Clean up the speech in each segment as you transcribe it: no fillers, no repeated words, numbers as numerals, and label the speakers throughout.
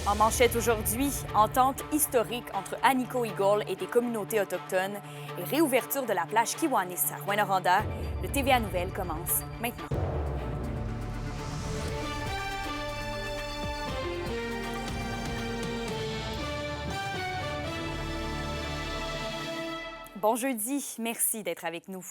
Speaker 1: En manchette aujourd'hui, entente historique entre Agnico Eagle et des communautés autochtones et réouverture de la plage Kiwanis à Rouyn-Noranda. Le TVA Nouvelles commence maintenant. Bon jeudi, merci d'être avec nous.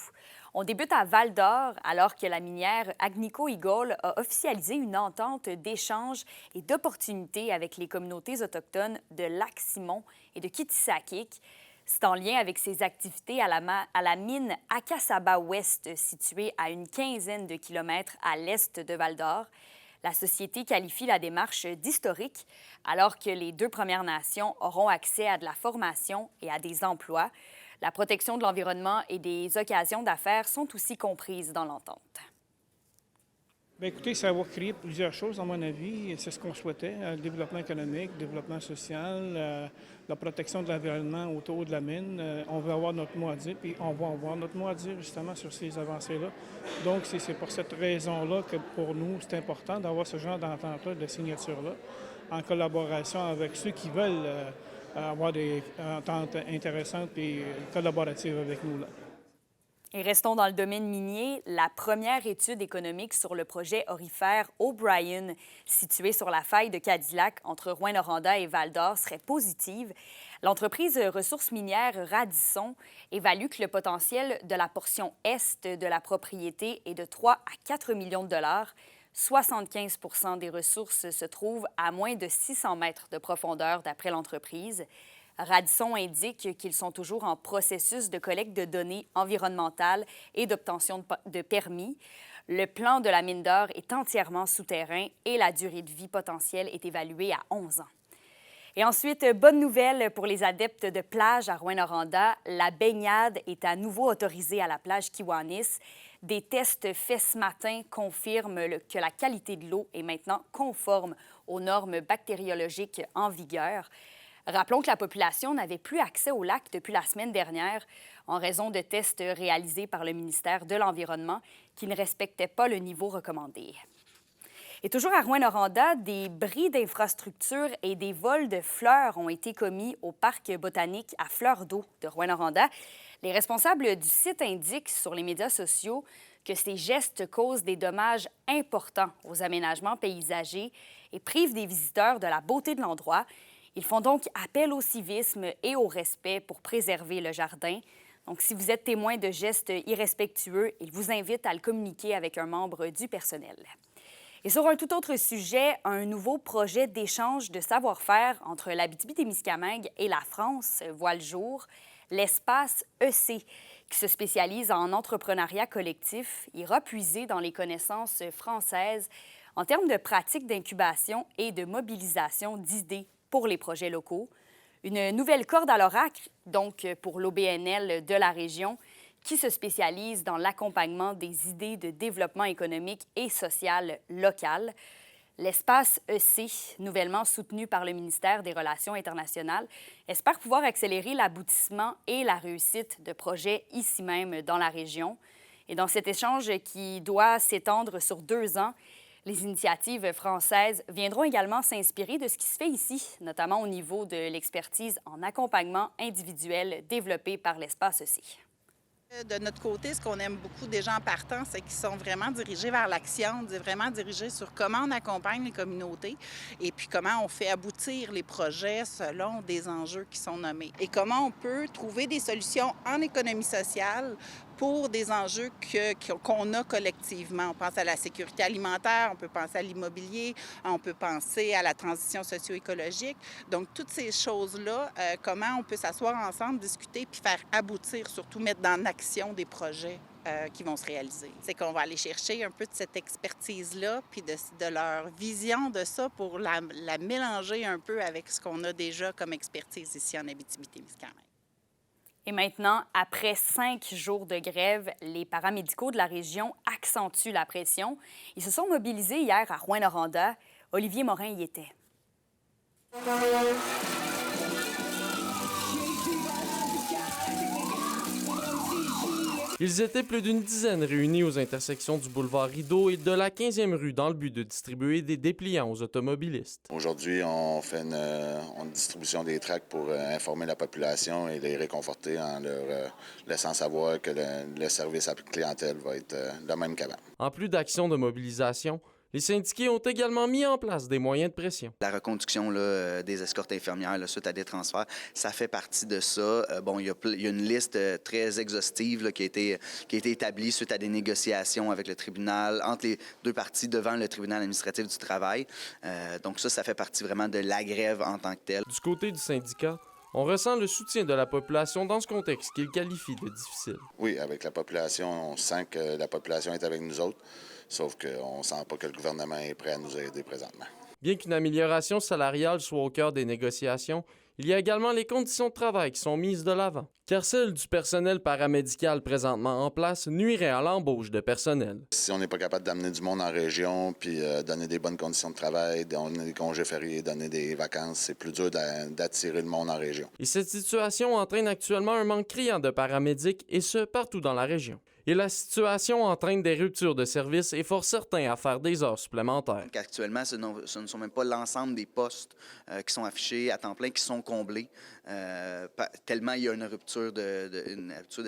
Speaker 1: On débute à Val-d'Or alors que la minière Agnico Eagle a officialisé une entente d'échange et d'opportunités avec les communautés autochtones de Lac-Simon et de Kitisakik. C'est en lien avec ses activités à la mine Akasaba-Ouest, située à une quinzaine de kilomètres à l'est de Val-d'Or. La société qualifie la démarche d'historique, alors que les deux Premières Nations auront accès à de la formation et à des emplois. La protection de l'environnement et des occasions d'affaires sont aussi comprises dans l'entente.
Speaker 2: Bien, écoutez, ça va créer plusieurs choses, à mon avis. C'est ce qu'on souhaitait, le développement économique, le développement social, la protection de l'environnement autour de la mine. On veut avoir notre mot à dire, puis on va avoir notre mot à dire justement sur ces avancées-là. Donc, c'est pour cette raison-là que pour nous, c'est important d'avoir ce genre d'entente-là, de signature-là, en collaboration avec ceux qui veulent avoir des ententes intéressantes et collaboratives avec nous, là.
Speaker 1: Et restons dans le domaine minier. La première étude économique sur le projet aurifère O'Brien, situé sur la faille de Cadillac entre Rouyn-Noranda et Val-d'Or, serait positive. L'entreprise ressources minières Radisson évalue que le potentiel de la portion est de la propriété est de 3 à 4 millions de dollars. 75 des ressources se trouvent à moins de 600 mètres de profondeur d'après l'entreprise. Radisson indique qu'ils sont toujours en processus de collecte de données environnementales et d'obtention de permis. Le plan de la mine d'or est entièrement souterrain et la durée de vie potentielle est évaluée à 11 ans. Et ensuite, bonne nouvelle pour les adeptes de plage à Rouyn-Noranda. La baignade est à nouveau autorisée à la plage Kiwanis. Des tests faits ce matin confirment que la qualité de l'eau est maintenant conforme aux normes bactériologiques en vigueur. Rappelons que la population n'avait plus accès au lac depuis la semaine dernière en raison de tests réalisés par le ministère de l'Environnement qui ne respectaient pas le niveau recommandé. Et toujours à Rouyn-Noranda, des bris d'infrastructures et des vols de fleurs ont été commis au parc botanique à Fleurs d'eau de Rouyn-Noranda. Les responsables du site indiquent sur les médias sociaux que ces gestes causent des dommages importants aux aménagements paysagers et privent des visiteurs de la beauté de l'endroit. Ils font donc appel au civisme et au respect pour préserver le jardin. Donc, si vous êtes témoin de gestes irrespectueux, ils vous invitent à le communiquer avec un membre du personnel. Et sur un tout autre sujet, un nouveau projet d'échange de savoir-faire entre l'Abitibi-Témiscamingue et la France voit le jour. L'espace EC, qui se spécialise en entrepreneuriat collectif, ira puiser dans les connaissances françaises en termes de pratiques d'incubation et de mobilisation d'idées pour les projets locaux. Une nouvelle corde à l'oracle, donc pour l'OBNL de la région, qui se spécialise dans l'accompagnement des idées de développement économique et social local. L'espace EC, nouvellement soutenu par le ministère des Relations internationales, espère pouvoir accélérer l'aboutissement et la réussite de projets ici même dans la région. Et dans cet échange qui doit s'étendre sur 2 ans, les initiatives françaises viendront également s'inspirer de ce qui se fait ici, notamment au niveau de l'expertise en accompagnement individuel développée par l'espace EC.
Speaker 3: De notre côté, ce qu'on aime beaucoup des gens partants, c'est qu'ils sont vraiment dirigés vers l'action, vraiment dirigés sur comment on accompagne les communautés et puis comment on fait aboutir les projets selon des enjeux qui sont nommés. Et comment on peut trouver des solutions en économie sociale pour des enjeux qu'on a collectivement. On pense à la sécurité alimentaire, on peut penser à l'immobilier, on peut penser à la transition socio-écologique. Donc, toutes ces choses-là, comment on peut s'asseoir ensemble, discuter, puis faire aboutir, surtout mettre en action des projets qui vont se réaliser. C'est qu'on va aller chercher un peu de cette expertise-là, puis de leur vision de ça pour la mélanger un peu avec ce qu'on a déjà comme expertise ici en Abitibi-Témiscamingue.
Speaker 1: Et maintenant, après 5 jours de grève, les paramédicaux de la région accentuent la pression. Ils se sont mobilisés hier à Rouyn-Noranda. Olivier Morin y était.
Speaker 4: Ils étaient plus d'une dizaine réunis aux intersections du boulevard Rideau et de la 15e rue dans le but de distribuer des dépliants aux automobilistes.
Speaker 5: Aujourd'hui, on fait une distribution des tracts pour informer la population et les réconforter en leur laissant savoir que le service à la clientèle va être le même qu'avant.
Speaker 4: En plus d'actions de mobilisation, les syndiqués ont également mis en place des moyens de pression.
Speaker 6: La reconduction là, des escortes infirmières là, suite à des transferts, ça fait partie de ça. Il y a une liste très exhaustive là, qui a été établie suite à des négociations avec le tribunal, entre les deux parties devant le tribunal administratif du travail. Donc ça fait partie vraiment de la grève en tant que telle.
Speaker 4: Du côté du syndicat, on ressent le soutien de la population dans ce contexte qu'il qualifie de difficile.
Speaker 5: Oui, avec la population, on sent que la population est avec nous autres. Sauf qu'on ne sent pas que le gouvernement est prêt à nous aider présentement.
Speaker 4: Bien qu'une amélioration salariale soit au cœur des négociations, il y a également les conditions de travail qui sont mises de l'avant. Car celle du personnel paramédical présentement en place nuirait à l'embauche de personnel.
Speaker 5: Si on n'est pas capable d'amener du monde en région, puis donner des bonnes conditions de travail, donner des congés fériés, donner des vacances, c'est plus dur d'attirer le monde en région.
Speaker 4: Et cette situation entraîne actuellement un manque criant de paramédics, et ce, partout dans la région. Et la situation entraîne des ruptures de services et force certains à faire des heures supplémentaires.
Speaker 6: Actuellement, ce ne sont même pas l'ensemble des postes qui sont affichés à temps plein qui sont comblés. Tellement il y a une rupture de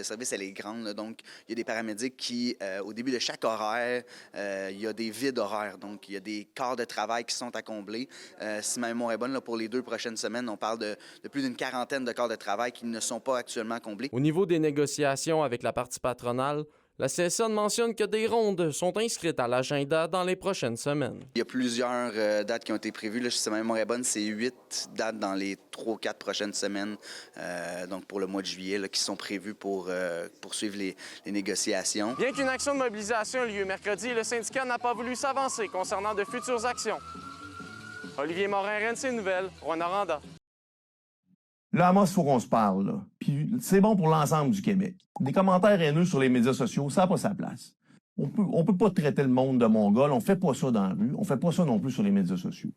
Speaker 6: service, elle est grande. Là. Donc, il y a des paramédics qui, au début de chaque horaire, il y a des vides horaires. Donc, il y a des quarts de travail qui sont à combler. Si ma mémoire est bonne, là, pour les 2 prochaines semaines, on parle de plus d'une quarantaine de quarts de travail qui ne sont pas actuellement comblés.
Speaker 4: Au niveau des négociations avec la partie patronale, la CSN mentionne que des rondes sont inscrites à l'agenda dans les prochaines semaines.
Speaker 6: Il y a plusieurs dates qui ont été prévues. Là, si ma mémoire est bonne, c'est 8 dates dans les 3 ou 4 prochaines semaines, donc pour le mois de juillet, là, qui sont prévues pour poursuivre les négociations.
Speaker 4: Bien qu'une action de mobilisation ait lieu mercredi, le syndicat n'a pas voulu s'avancer concernant de futures actions. Olivier Morin, RNC Nouvelles, Rouyn-Noranda.
Speaker 7: Là, Amos, il faut qu'on se parle, là. Puis c'est bon pour l'ensemble du Québec. Des commentaires haineux sur les médias sociaux, ça n'a pas sa place. On peut pas traiter le monde de mongol, on fait pas ça dans la rue, on fait pas ça non plus sur les médias sociaux.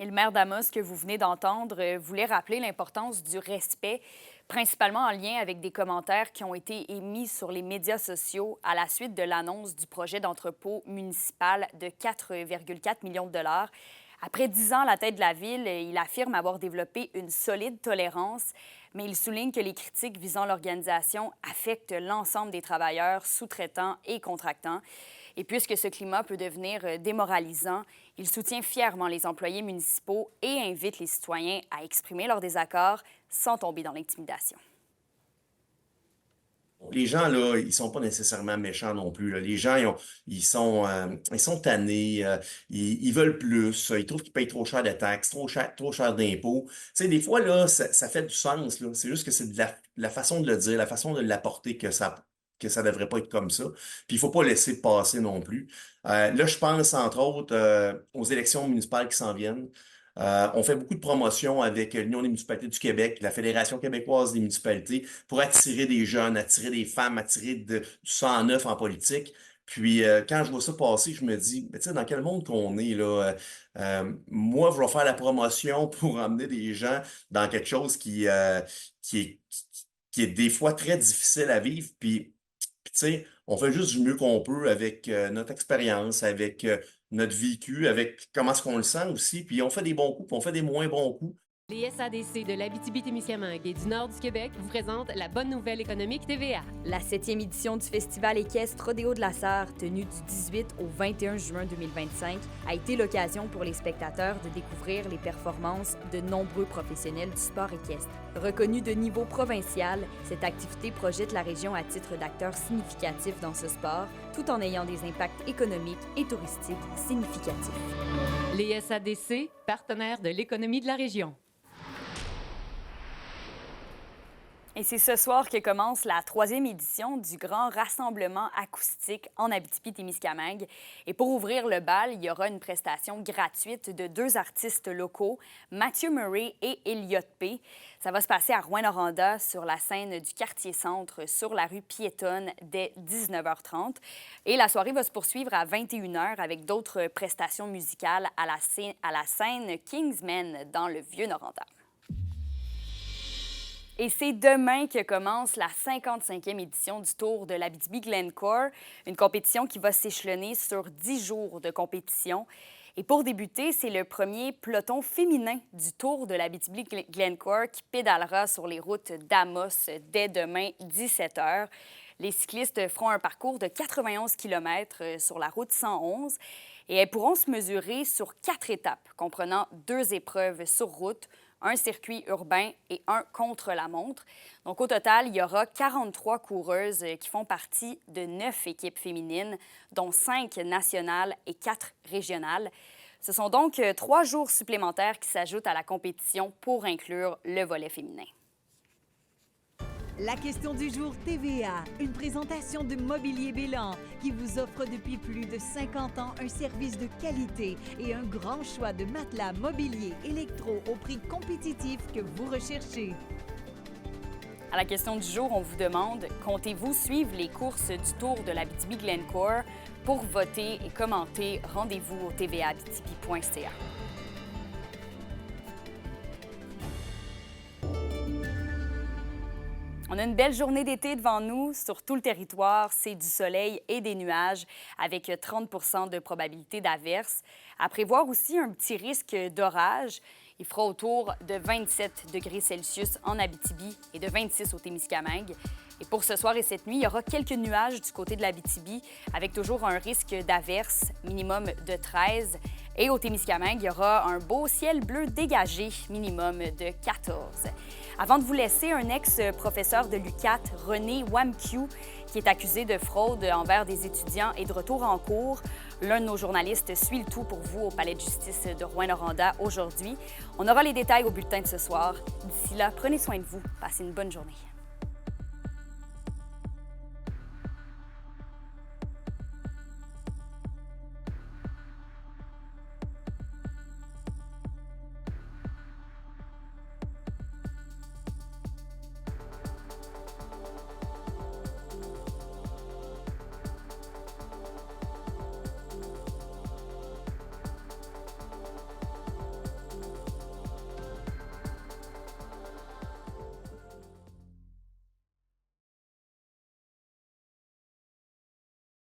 Speaker 1: Et le maire d'Amos, que vous venez d'entendre, voulait rappeler l'importance du respect, principalement en lien avec des commentaires qui ont été émis sur les médias sociaux à la suite de l'annonce du projet d'entrepôt municipal de 4,4 millions de dollars. Après 10 ans à la tête de la ville, il affirme avoir développé une solide tolérance, mais il souligne que les critiques visant l'organisation affectent l'ensemble des travailleurs, sous-traitants et contractants. Et puisque ce climat peut devenir démoralisant, il soutient fièrement les employés municipaux et invite les citoyens à exprimer leur désaccord sans tomber dans l'intimidation.
Speaker 7: Les gens, là, ils sont pas nécessairement méchants non plus, là. Les gens, ils sont tannés, ils veulent plus, ils trouvent qu'ils payent trop cher de taxes, trop cher d'impôts. Tu sais, des fois, là, ça fait du sens, là. C'est juste que c'est de la façon de le dire, la façon de l'apporter que ça devrait pas être comme ça. Puis il faut pas laisser passer non plus. Là, je pense, entre autres, aux élections municipales qui s'en viennent. On fait beaucoup de promotions avec l'Union des municipalités du Québec, la Fédération québécoise des municipalités, pour attirer des jeunes, attirer des femmes, attirer du sang neuf en politique. Puis quand je vois ça passer, je me dis, tu sais, dans quel monde qu'on est, là? Moi, je vais faire la promotion pour emmener des gens dans quelque chose qui est des fois très difficile à vivre. Puis tu sais, on fait juste du mieux qu'on peut avec notre expérience, avec notre vécu, avec comment est-ce qu'on le sent aussi. Puis on fait des bons coups, puis on fait des moins bons coups.
Speaker 8: Les SADC de l'Abitibi-Témiscamingue et du nord du Québec vous présentent la bonne nouvelle économique TVA.
Speaker 1: La 7e édition du Festival équestre Rodéo de la Sarre, tenu du 18 au 21 juin 2025, a été l'occasion pour les spectateurs de découvrir les performances de nombreux professionnels du sport équestre. Reconnue de niveau provincial, cette activité projette la région à titre d'acteur significatif dans ce sport, tout en ayant des impacts économiques et touristiques significatifs.
Speaker 8: Les SADC, partenaires de l'économie de la région.
Speaker 1: Et c'est ce soir que commence la 3e édition du grand rassemblement acoustique en Abitibi-Témiscamingue. Et pour ouvrir le bal, il y aura une prestation gratuite de 2 artistes locaux, Mathieu Murray et Elliott P. Ça va se passer à Rouyn-Noranda, sur la scène du quartier-centre, sur la rue piétonne, dès 19h30. Et la soirée va se poursuivre à 21h avec d'autres prestations musicales à la scène Kingsmen dans le Vieux-Noranda. Et c'est demain que commence la 55e édition du Tour de l'Abitibi-Glencore, une compétition qui va s'échelonner sur 10 jours de compétition. Et pour débuter, c'est le premier peloton féminin du Tour de l'Abitibi-Glencore qui pédalera sur les routes d'Amos dès demain 17h. Les cyclistes feront un parcours de 91 km sur la route 111 et elles pourront se mesurer sur 4 étapes, comprenant 2 épreuves sur route, un circuit urbain et un contre-la-montre. Donc, au total, il y aura 43 coureuses qui font partie de 9 équipes féminines, dont 5 nationales et 4 régionales. Ce sont donc 3 jours supplémentaires qui s'ajoutent à la compétition pour inclure le volet féminin.
Speaker 9: La question du jour TVA, une présentation de Mobilier Bélan qui vous offre depuis plus de 50 ans un service de qualité et un grand choix de matelas, mobilier, électro au prix compétitif que vous recherchez.
Speaker 1: À la question du jour, on vous demande, comptez-vous suivre les courses du Tour de l'Abitibi-Glencore? Pour voter et commenter, rendez-vous au tvaabitibi.ca. On a une belle journée d'été devant nous. Sur tout le territoire, c'est du soleil et des nuages avec 30 % de probabilité d'averse. À prévoir aussi un petit risque d'orage. Il fera autour de 27 degrés Celsius en Abitibi et de 26 au Témiscamingue. Et pour ce soir et cette nuit, il y aura quelques nuages du côté de l'Abitibi avec toujours un risque d'averse minimum de 13. Et au Témiscamingue, il y aura un beau ciel bleu dégagé, minimum de 14. Avant de vous laisser, un ex-professeur de l'UQAT, René Wamkiw, qui est accusé de fraude envers des étudiants, est de retour en cours. L'un de nos journalistes suit le tout pour vous au Palais de justice de Rouyn-Noranda aujourd'hui. On aura les détails au bulletin de ce soir. D'ici là, prenez soin de vous. Passez une bonne journée.